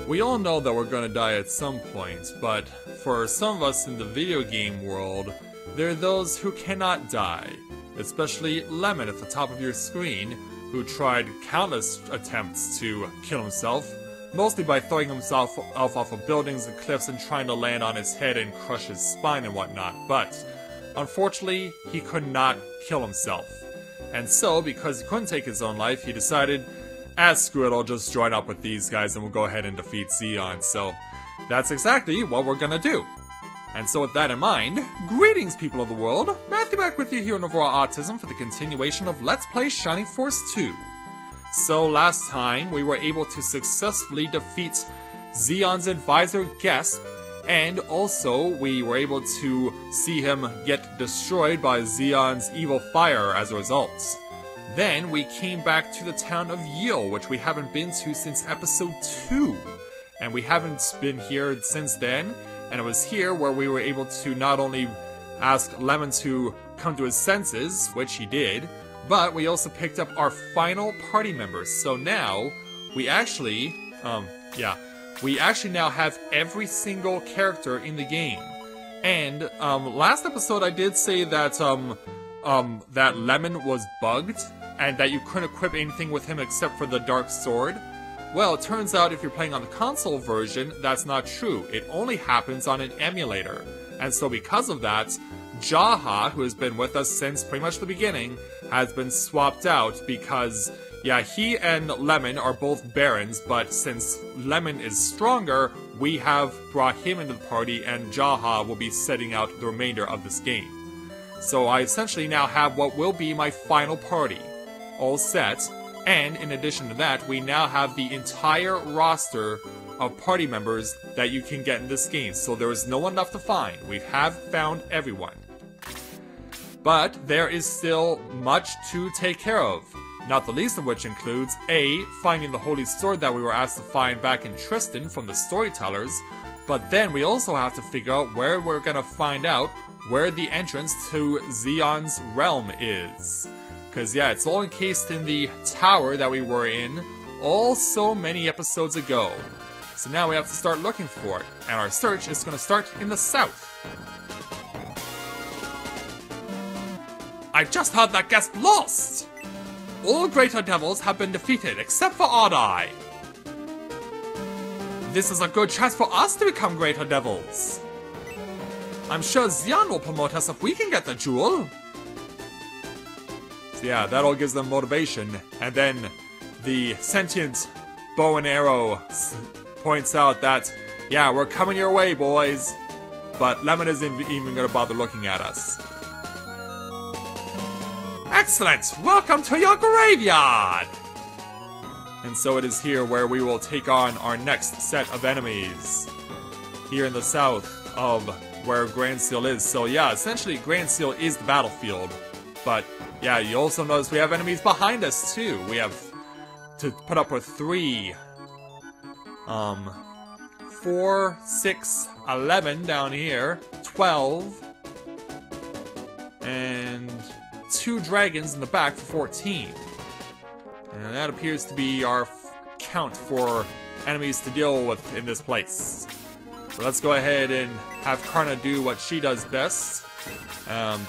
We all know that we're gonna die at some point, but for some of us in the video game world, there are those who cannot die. Especially Lemon at the top of your screen, who tried countless attempts to kill himself, mostly by throwing himself off of buildings and cliffs and trying to land on his head and crush his spine and whatnot, but unfortunately, he could not kill himself. And so, because he couldn't take his own life, he decided, screw it, I'll just join up with these guys and we'll go ahead and defeat Zeon. So, that's exactly what we're gonna do. And so with that in mind, greetings people of the world, Matthew back with you here on Overall Autism for the continuation of Let's Play Shining Force 2. So last time, we were able to successfully defeat Zeon's advisor Geshp, and also we were able to see him get destroyed by Zeon's evil fire as a result. Then we came back to the town of Yil, which we haven't been to since episode 2. And we haven't been here since then, and it was here where we were able to not only ask Lemon to come to his senses, which he did, but we also picked up our final party members. So now, we actually now have every single character in the game. And, last episode I did say that, that Lemon was bugged, and that you couldn't equip anything with him except for the Dark Sword. Well, it turns out if you're playing on the console version, that's not true. It only happens on an emulator. And so because of that, Jaha, who has been with us since pretty much the beginning, has been swapped out because, yeah, he and Lemon are both Barons, but since Lemon is stronger, we have brought him into the party and Jaha will be setting out the remainder of this game. So I essentially now have what will be my final party, all set. And in addition to that, we now have the entire roster of party members that you can get in this game. So there is no one left to find. We have found everyone. But there is still much to take care of. Not the least of which includes A, finding the Holy Sword that we were asked to find back in Tristan from the Storytellers. But then we also have to figure out where we're gonna find out where the entrance to Zeon's realm is. Because, yeah, it's all encased in the tower that we were in so many episodes ago. So now we have to start looking for it. And our search is going to start in the south. I just heard that Geshp lost! All greater devils have been defeated except for Odd Eye. This is a good chance for us to become greater devils. I'm sure Zeon will promote us if we can get the jewel. So yeah, that all gives them motivation. And then the sentient bow and arrow points out that, yeah, we're coming your way, boys. But Lemon isn't even going to bother looking at us. Excellent! Welcome to your graveyard! And so it is here where we will take on our next set of enemies. Here in the south of where Grand Seal is. So yeah, essentially Grand Seal is the battlefield. But yeah, you also notice we have enemies behind us too. We have to put up with 3, 4, 6, 11 down here, 12, and 2 dragons in the back for 14. And that appears to be our count for enemies to deal with in this place. So let's go ahead and have Karna do what she does best.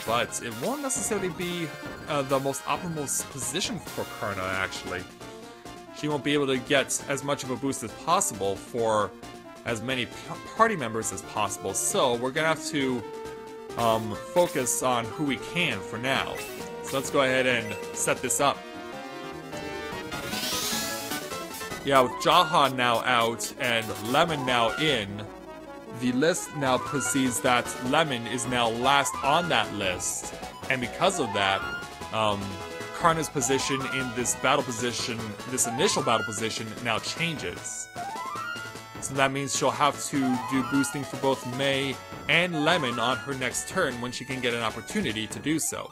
But it won't necessarily be the most optimal position for Karna, actually. She won't be able to get as much of a boost as possible for as many party members as possible, so we're gonna have to focus on who we can for now. So let's go ahead and set this up. Yeah, with Jaha now out and Lemon now in, the list now proceeds that Lemon is now last on that list, and because of that, Karna's position in this battle position, this initial battle position, now changes. So that means she'll have to do boosting for both May and Lemon on her next turn when she can get an opportunity to do so.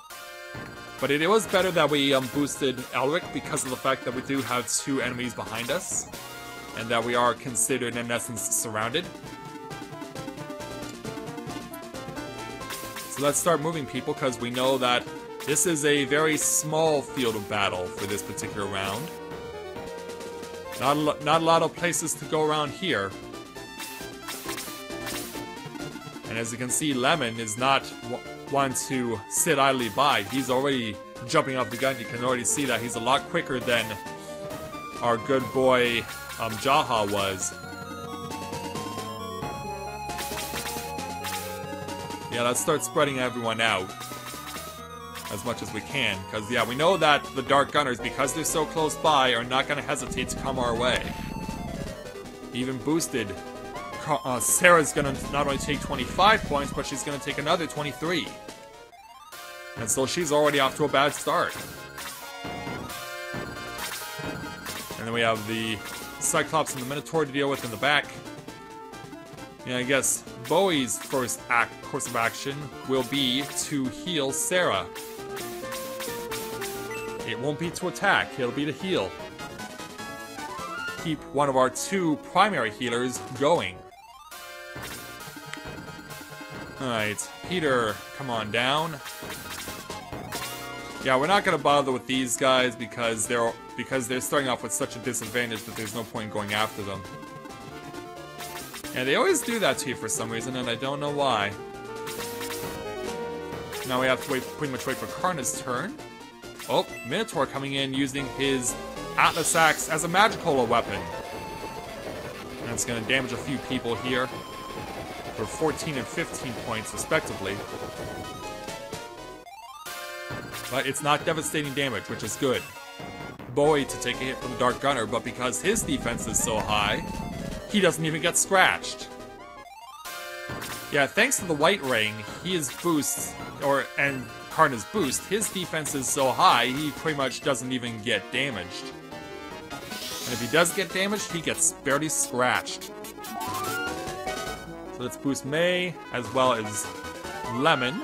But it was better that we boosted Elric because of the fact that we do have 2 enemies behind us, and that we are considered, in essence, surrounded. So let's start moving people, because we know that this is a very small field of battle for this particular round. Not a lot of places to go around here. And as you can see, Lemon is not one to sit idly by. He's already jumping off the gun. You can already see that he's a lot quicker than our good boy Jaha was. Yeah, let's start spreading everyone out as much as we can. Because, yeah, we know that the Dark Gunners, because they're so close by, are not going to hesitate to come our way. Even boosted, Sarah's going to not only take 25 points, but she's going to take another 23. And so she's already off to a bad start. And then we have the Cyclops and the Minotaur to deal with in the back. Yeah, I guess Bowie's first course of action will be to heal Sarah. It won't be to attack, it'll be to heal. Keep one of our two primary healers going. Alright, Peter, come on down. Yeah, we're not gonna bother with these guys because they're starting off with such a disadvantage that there's no point in going after them. And they always do that to you for some reason, and I don't know why. Now we have to pretty much wait for Karna's turn. Oh, Minotaur coming in using his Atlas Axe as a magical weapon. And it's going to damage a few people here for 14 and 15 points respectively. But it's not devastating damage, which is good. Bowie to take a hit from the Dark Gunner, but because his defense is so high, he doesn't even get scratched. Yeah, thanks to the White Ring, his boost, and Karna's boost, his defense is so high, he pretty much doesn't even get damaged. And if he does get damaged, he gets barely scratched. So let's boost May, as well as Lemon.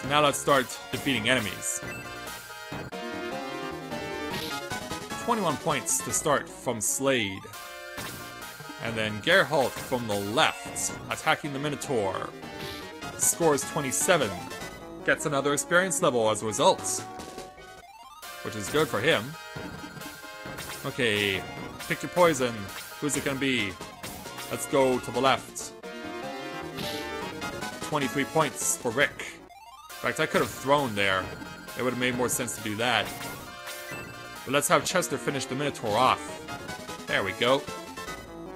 So now let's start defeating enemies. 21 points to start from Slade. And then Geralt from the left, attacking the Minotaur. Scores 27. Gets another experience level as a result. Which is good for him. Okay, pick your poison. Who's it gonna be? Let's go to the left. 23 points for Rick. In fact, I could have thrown there. It would have made more sense to do that. But let's have Chester finish the Minotaur off. There we go.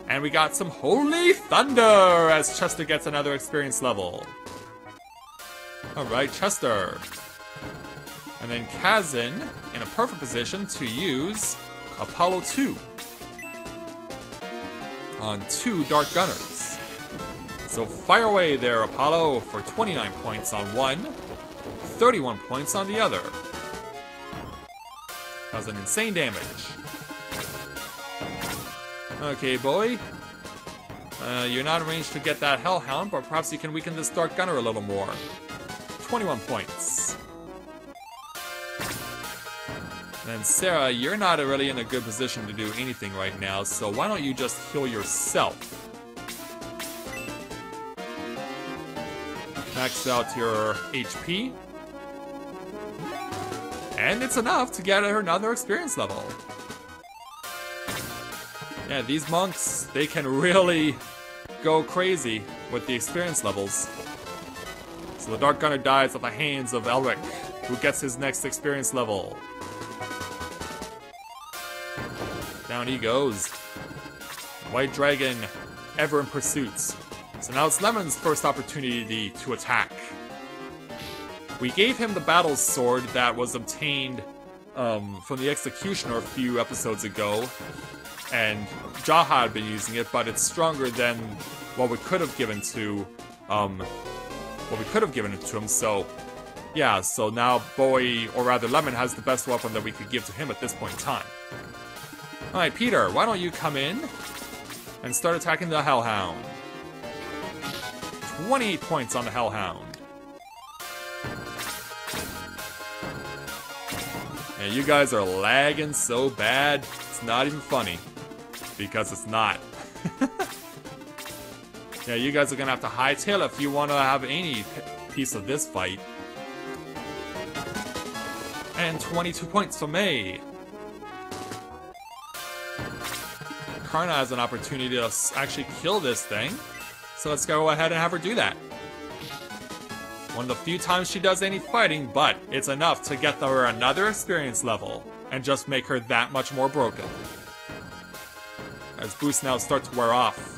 And we got some Holy Thunder as Chester gets another experience level. Alright, Chester. And then Kazin in a perfect position to use Apollo 2 on 2 Dark Gunners. So fire away there, Apollo, for 29 points on one, 31 points on the other. That was an insane damage. Okay, boy. You're not arranged to get that Hellhound, but perhaps you can weaken this Dark Gunner a little more. 21 points. And Sarah, you're not really in a good position to do anything right now, so why don't you just heal yourself? Max out your HP. And it's enough to get her another experience level. Yeah, these monks, they can really go crazy with the experience levels. So the Dark Gunner dies at the hands of Elric, who gets his next experience level. Down he goes. White Dragon, ever in pursuit. So now it's Lemon's first opportunity to attack. We gave him the battle sword that was obtained from the Executioner a few episodes ago, and Jaha had been using it, but it's stronger than what we could have given to him. So yeah, so now Bowie, or rather Lemon, has the best weapon that we could give to him at this point in time. All right, Peter, why don't you come in and start attacking the Hellhound? 28 points on the Hellhound. And you guys are lagging so bad, it's not even funny. Because it's not. Yeah, you guys are gonna have to hightail if you want to have any piece of this fight. And 22 points for May. Karna has an opportunity to actually kill this thing. So let's go ahead and have her do that. One of the few times she does any fighting, but it's enough to get her another experience level and just make her that much more broken. As boosts now start to wear off.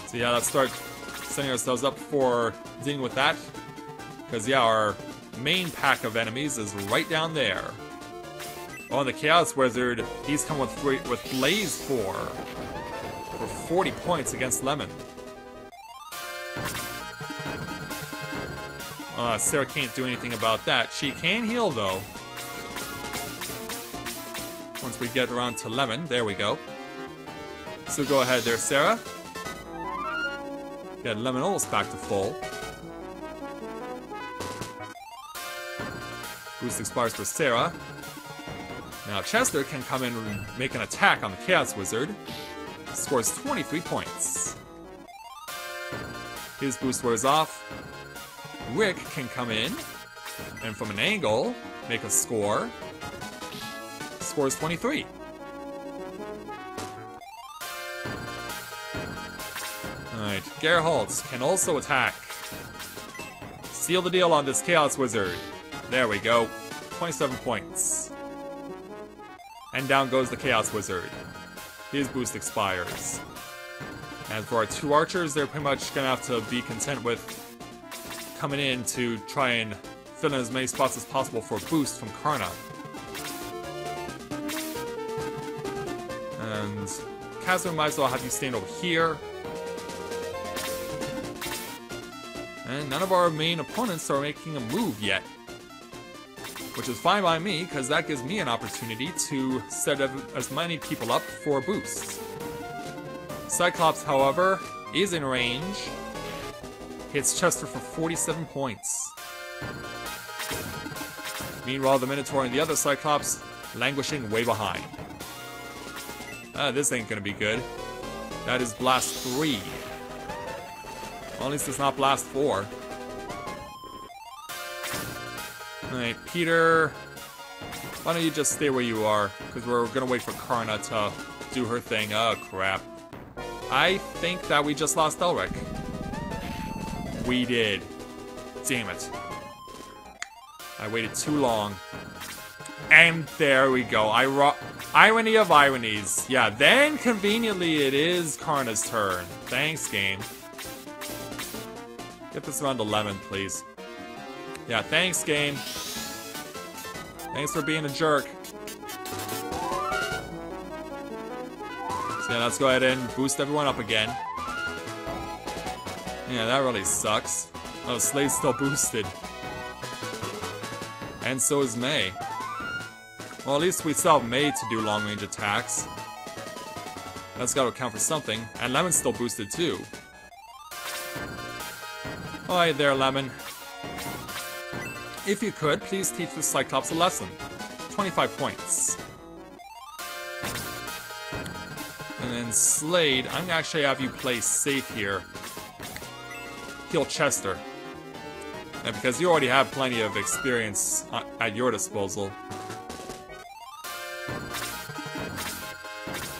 So yeah, let's start setting ourselves up for dealing with that. Because yeah, our main pack of enemies is right down there. Oh, and the Chaos Wizard, he's come with Blaze 4 for 40 points against Lemon. Sarah can't do anything about that. She can heal, though. Once we get around to Lemon, there we go. So go ahead there, Sarah. Get Lemon almost back to full. Boost expires for Sarah. Now Chester can come in and make an attack on the Chaos Wizard. Scores 23 points. His boost wears off. Rick can come in and from an angle make a score. Scores 23. Alright, Geralt can also attack. Seal the deal on this Chaos Wizard. There we go. 27 points. And down goes the Chaos Wizard. His boost expires. And for our two archers, they're pretty much gonna have to be content with coming in to try and fill in as many spots as possible for a boost from Karna. And Kazuma might as well have you stand over here. And none of our main opponents are making a move yet. Which is fine by me, because that gives me an opportunity to set as many people up for a boost. Cyclops, however, is in range. Hits Chester for 47 points. Meanwhile, the Minotaur and the other Cyclops languishing way behind. This ain't gonna be good. That is Blast 3. Well, at least it's not Blast 4. Alright, Peter, why don't you just stay where you are? Because we're gonna wait for Karna to do her thing. Oh, crap. I think that we just lost Elric. We did. Damn it. I waited too long. And there we go. Irony of ironies. Yeah, then conveniently it is Karna's turn. Thanks, game. Get this around 11, please. Yeah, thanks, game. Thanks for being a jerk. So yeah, let's go ahead and boost everyone up again. Yeah, that really sucks. Oh, Slade's still boosted. And so is May. Well, at least we still have May to do long-range attacks. That's gotta count for something. And Lemon's still boosted too. Alright there, Lemon. If you could, please teach the Cyclops a lesson. 25 points. And then Slade, I'm gonna actually have you play safe here. Heal Chester. And because you already have plenty of experience at your disposal.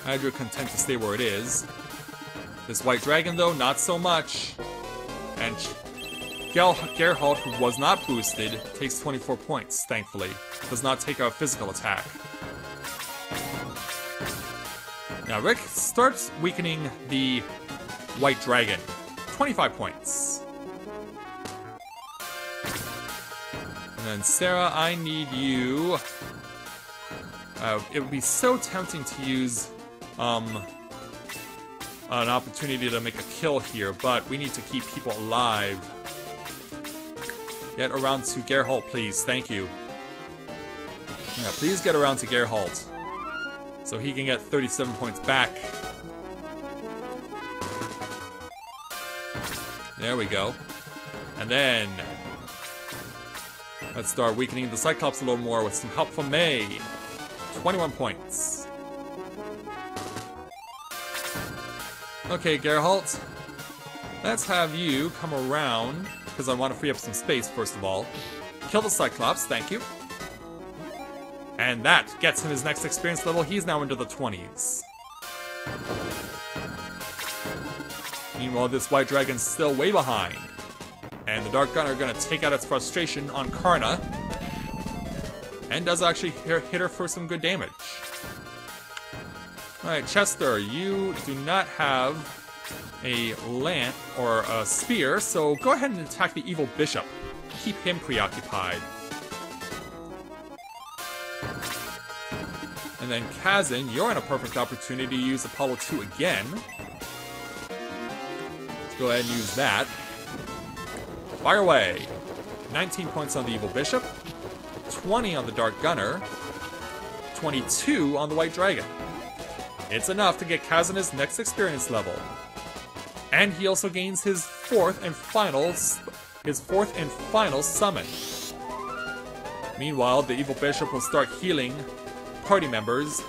Hydra content to stay where it is. This White Dragon, though, not so much. And Geralt, who was not boosted, takes 24 points, thankfully. Does not take a physical attack. Now, Rick starts weakening the White Dragon. 25 points. And then Sarah, I need you... it would be so tempting to use an opportunity to make a kill here, but we need to keep people alive. Get around to Geralt, please. Thank you. Yeah, please get around to Geralt. So he can get 37 points back. There we go. And then... let's start weakening the Cyclops a little more with some help from May. 21 points. Okay, Geralt. Let's have you come around, because I want to free up some space, first of all. Kill the Cyclops, thank you. And that gets him his next experience level. He's now into the 20s. Meanwhile, this white dragon's still way behind. And the Dark Gunner gonna take out its frustration on Karna. And does actually hit her for some good damage. Alright, Chester, you do not have a lance or a spear, so go ahead and attack the evil bishop. Keep him preoccupied. And then Kazan, you're in a perfect opportunity to use Apollo 2 again. Let's go ahead and use that. Fire away! 19 points on the evil bishop, 20 on the Dark Gunner, 22 on the white dragon. It's enough to get Kazan his next experience level. And he also gains his fourth and final summon. Meanwhile, the evil bishop will start healing party members,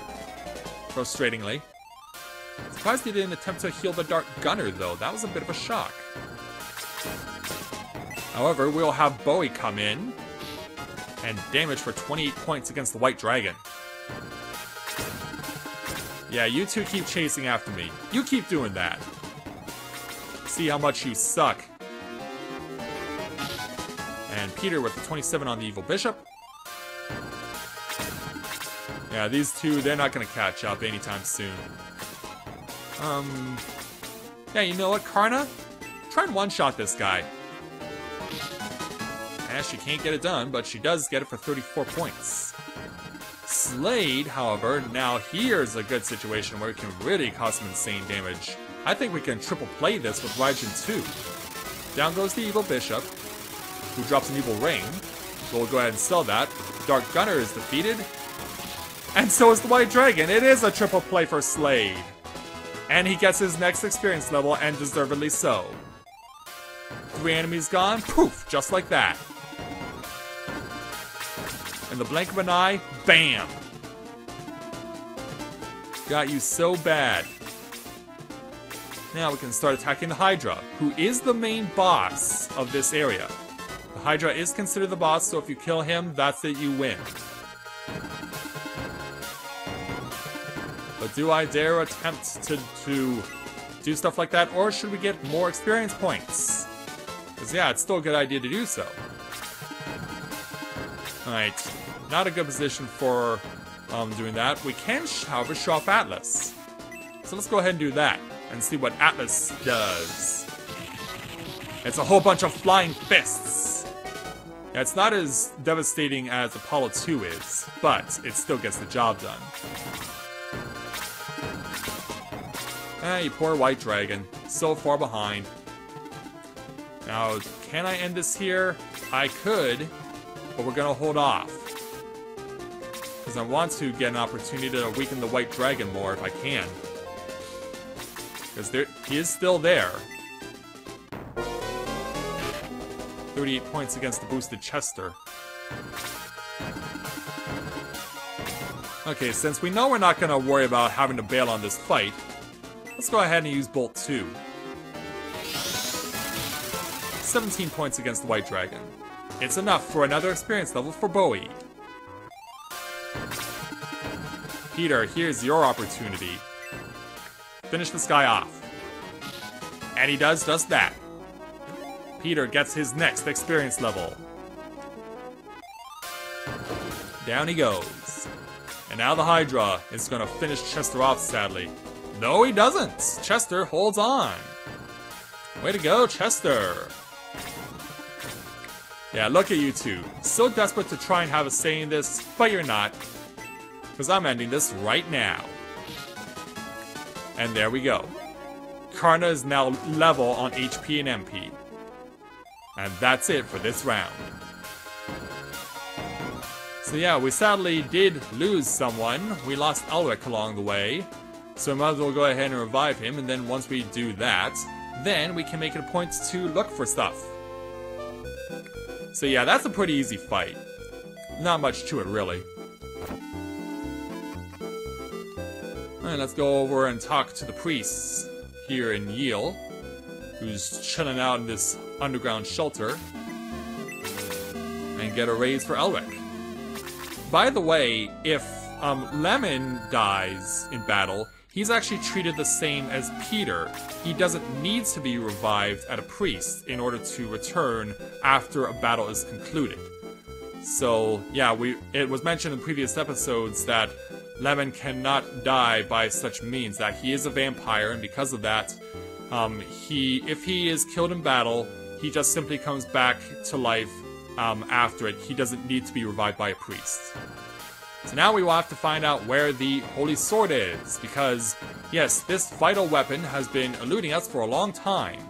frustratingly. Surprised he didn't attempt to heal the Dark Gunner, though. That was a bit of a shock. However, we'll have Bowie come in and damage for 28 points against the white dragon. Yeah, you two keep chasing after me. You keep doing that. See how much you suck. And Peter with the 27 on the evil bishop. Yeah, these two, they're not gonna catch up anytime soon. Yeah, you know what, Karna? Try and one-shot this guy. And she can't get it done, but she does get it for 34 points. Slade, however, now here's a good situation where it can really cause some insane damage. I think we can triple play this with Raijin 2. Down goes the evil bishop, who drops an evil ring. So we'll go ahead and sell that. Dark Gunner is defeated. And so is the white dragon. It is a triple play for Slade. And he gets his next experience level, and deservedly so. 3 enemies gone, poof, just like that. In the blink of an eye, bam! Got you so bad. Now we can start attacking the Hydra, who is the main boss of this area. The Hydra is considered the boss, so if you kill him, that's it, you win. But do I dare attempt to do stuff like that, or should we get more experience points? Because yeah, it's still a good idea to do so. Alright, not a good position for doing that. We can, however, show off Atlas. So let's go ahead and do that, and see what Atlas does. It's a whole bunch of flying fists. Yeah, it's not as devastating as Apollo 2 is, but it still gets the job done. Ah, you poor white dragon. So far behind. Now, can I end this here? I could, but we're gonna hold off. Because I want to get an opportunity to weaken the white dragon more if I can. Because he is still there. 38 points against the boosted Chester. Okay, since we know we're not gonna worry about having to bail on this fight, let's go ahead and use Bolt 2. 17 points against the white dragon. It's enough for another experience level for Bowie. Peter, here's your opportunity. Finish this guy off. And he does just that. Peter gets his next experience level. Down he goes. And now the Hydra is gonna finish Chester off, sadly. No, he doesn't! Chester holds on. Way to go, Chester! Yeah, look at you two. So desperate to try and have a say in this, but you're not. Because I'm ending this right now. And there we go. Karna is now level on HP and MP. And that's it for this round. So yeah, we sadly did lose someone. We lost Elric along the way. So we might as well go ahead and revive him, and then once we do that, then we can make it a point to look for stuff. So yeah, that's a pretty easy fight. Not much to it, really. Alright, let's go over and talk to the priests here in Yale, who's chilling out in this underground shelter, and get a raise for Elric. by the way, if Lemon dies in battle, he's actually treated the same as Peter. He doesn't need to be revived at a priest in order to return after a battle is concluded. So, yeah, it was mentioned in previous episodes that Lemon cannot die by such means, that he is a vampire, and because of that, if he is killed in battle, he just simply comes back to life after it. He doesn't need to be revived by a priest. So now we will have to find out where the Holy Sword is, because, yes, this vital weapon has been eluding us for a long time.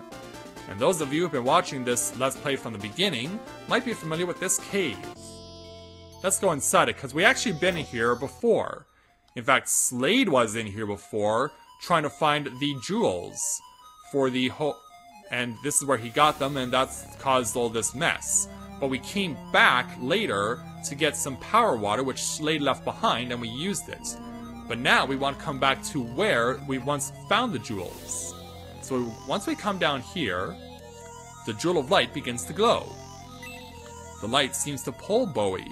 And those of you who have been watching this Let's Play from the beginning might be familiar with this cave. Let's go inside it, because we actually been in here before. In fact, Slade was in here before, trying to find the jewels for the and this is where he got them, and that's caused all this mess. But we came back later to get some power water, which Slade left behind, and we used it. But now we want to come back to where we once found the jewels. So once we come down here, the Jewel of Light begins to glow. The light seems to pull Bowie.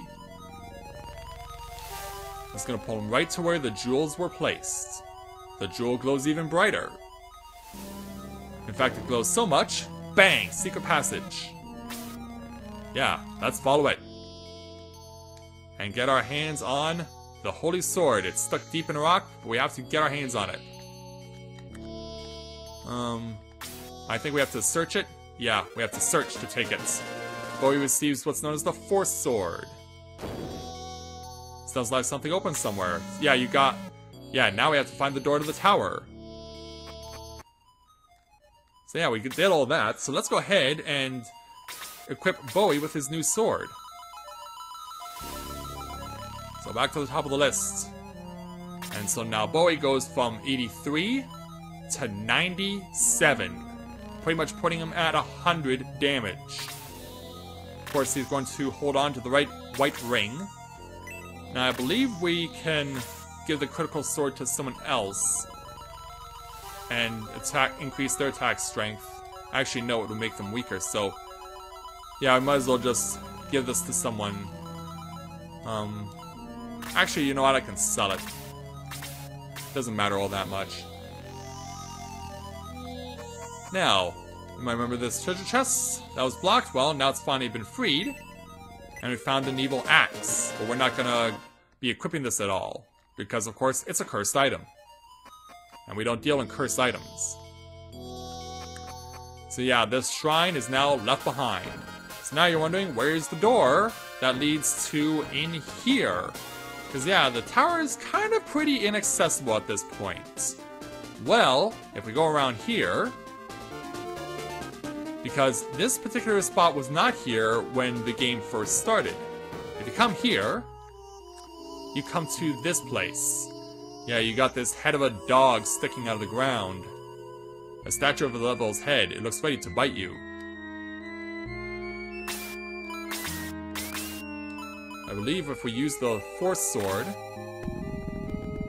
It's going to pull him right to where the jewels were placed. The jewel glows even brighter. In fact, it glows so much, bang, secret passage. Yeah, let's follow it. And get our hands on the Holy Sword. It's stuck deep in a rock, but we have to get our hands on it. I think we have to search it. Yeah, we have to search to take it. Bowie receives what's known as the Force Sword. Sounds like something open somewhere. Yeah, now we have to find the door to the tower. So yeah, we did all that. So let's go ahead and equip Bowie with his new sword. So back to the top of the list. And so now Bowie goes from 83 to 97. Pretty much putting him at 100 damage. Of course, he's going to hold on to the white ring. Now, I believe we can give the critical sword to someone else and increase their attack strength. Actually, no, it would make them weaker, so yeah, I might as well just give this to someone. Actually, you know what? I can sell it. Doesn't matter all that much. Now, you might remember this treasure chest that was blocked. Well, now it's finally been freed. And we found an evil axe, but we're not gonna be equipping this at all, because of course it's a cursed item. And we don't deal in cursed items. So yeah, this shrine is now left behind. So now you're wondering, where's the door that leads to in here? Because yeah, the tower is kind of pretty inaccessible at this point. Well, if we go around here, because this particular spot was not here when the game first started. If you come here, you come to this place. Yeah, you got this head of a dog sticking out of the ground. A statue of the devil's head. It looks ready to bite you. I believe if we use the Force Sword...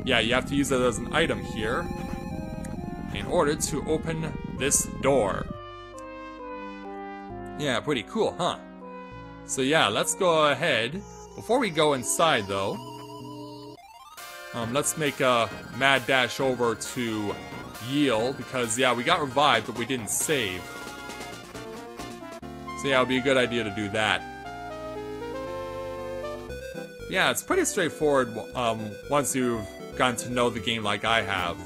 Yeah, you have to use it as an item here in order to open this door. Yeah, pretty cool, huh? So yeah, let's go ahead. Before we go inside, though, let's make a mad dash over to Yale, because yeah, we got revived, but we didn't save. So yeah, it would be a good idea to do that. Yeah, it's pretty straightforward once you've gotten to know the game like I have.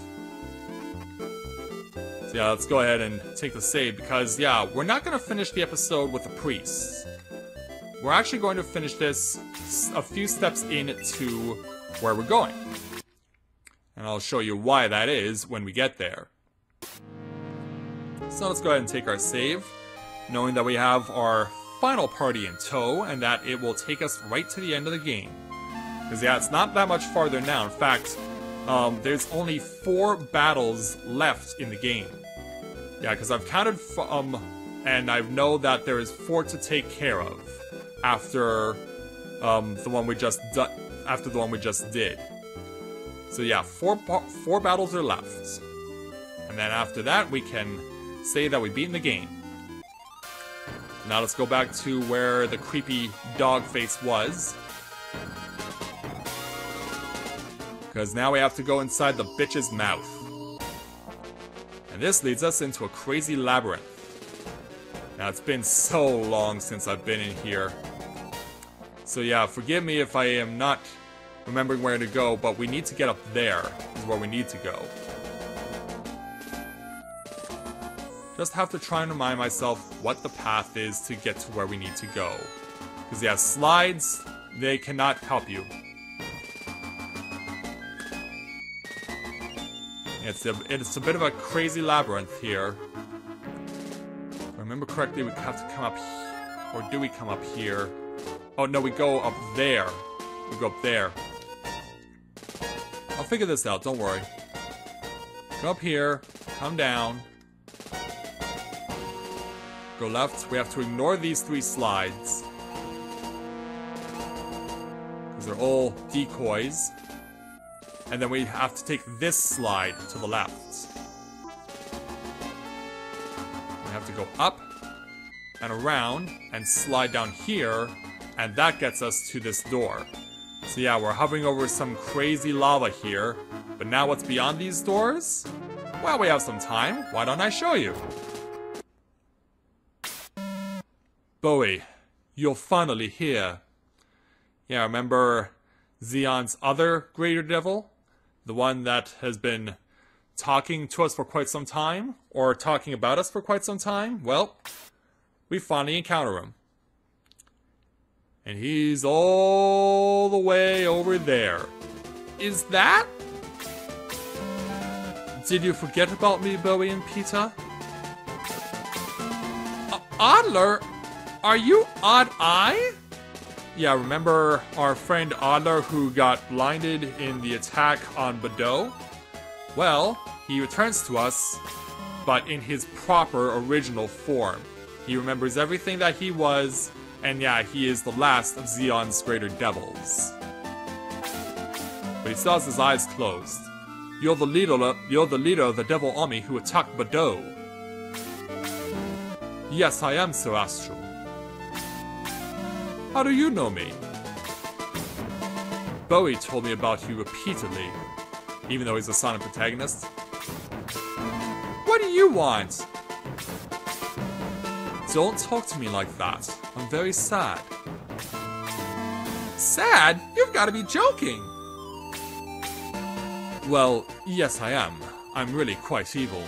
So yeah, let's go ahead and take the save, because yeah, we're not going to finish the episode with the priest. We're actually going to finish this a few steps into where we're going. And I'll show you why that is when we get there. So let's go ahead and take our save, knowing that we have our final party in tow, and that it will take us right to the end of the game. Because yeah, it's not that much farther now. In fact, there's only 4 battles left in the game. Yeah, because I've counted, and I know that there is 4 to take care of after the one we just did. So yeah, 4 battles are left, and then after that we can say that we've beaten the game. Now let's go back to where the creepy dog face was. Because now we have to go inside the bitch's mouth. And this leads us into a crazy labyrinth. Now, it's been so long since I've been in here. So yeah, forgive me if I am not remembering where to go, but we need to get up there, is where we need to go. Just have to try and remind myself what the path is to get to where we need to go. Because yeah, slides, they cannot help you. It's a bit of a crazy labyrinth here. If I remember correctly, we have to come up here. Or do we come up here? Oh no, we go up there. We go up there. I'll figure this out, don't worry. Go up here, come down. Go left. We have to ignore these 3 slides. Because they're all decoys. And then we have to take this slide to the left. We have to go up and around and slide down here, and that gets us to this door. So yeah, we're hovering over some crazy lava here, but now what's beyond these doors? Well, we have some time. Why don't I show you? Bowie, you're finally here. Yeah, remember Zeon's other greater devil? The one that has been talking to us for quite some time? Or talking about us for quite some time? Well, we finally encounter him. And he's all the way over there. Is that? Did you forget about me, Bowie and Peter? Adler? Are you Odd Eye? Yeah, remember our friend Adler who got blinded in the attack on Badeau? Well, he returns to us, but in his proper original form. He remembers everything that he was, and yeah, he is the last of Zeon's greater devils. But he still has his eyes closed. You're the leader of the devil army who attacked Badeau. Yes, I am, Sir Astral. How do you know me? Bowie told me about you repeatedly, even though he's a silent protagonist. What do you want? Don't talk to me like that. I'm very sad. Sad? You've got to be joking! Well, yes I am. I'm really quite evil.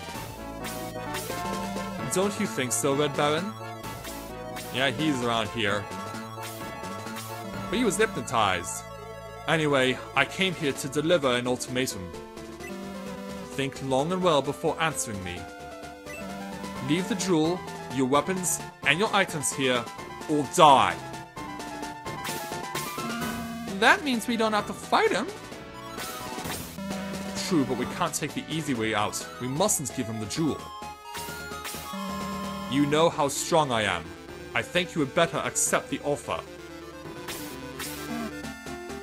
Don't you think so, Red Baron? Yeah, he's around here. But he was hypnotized. Anyway, I came here to deliver an ultimatum. Think long and well before answering me. Leave the jewel, your weapons, and your items here, or die. That means we don't have to fight him. True, but we can't take the easy way out. We mustn't give him the jewel. You know how strong I am. I think you would better accept the offer.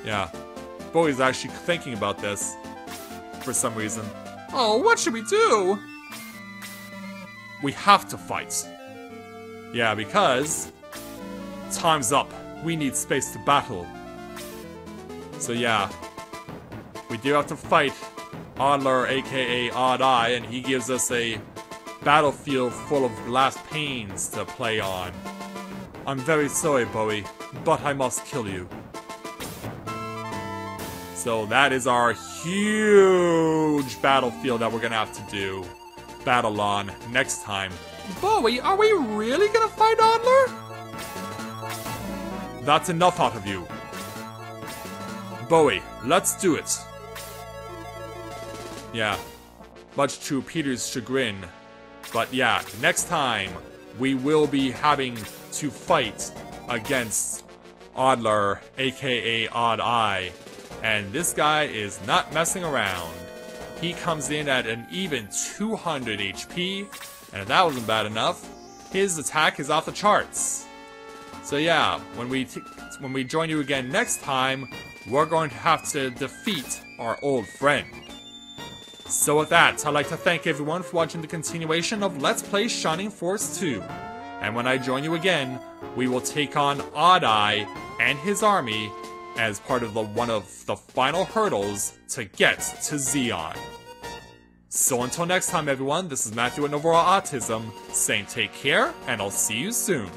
Yeah, Bowie's actually thinking about this for some reason. Oh, what should we do? We have to fight. Yeah, because time's up. We need space to battle. So yeah, we do have to fight Adler, aka Odd Eye, and he gives us a battlefield full of glass panes to play on. I'm very sorry, Bowie, but I must kill you. So that is our huge battlefield that we're gonna have to do battle on next time. Bowie, are we really gonna fight Adler? That's enough out of you. Bowie, let's do it. Yeah, much to Peter's chagrin. But yeah, next time we will be having to fight against Adler, aka Odd Eye. And this guy is not messing around. He comes in at an even 200 HP, and if that wasn't bad enough, his attack is off the charts. So yeah, when we join you again next time, we're going to have to defeat our old friend. So with that, I'd like to thank everyone for watching the continuation of Let's Play Shining Force 2. And when I join you again, we will take on Odd Eye and his army as part of one of the final hurdles to get to Xeon. So until next time everyone, this is Matthew with Overall Autism, saying take care, and I'll see you soon.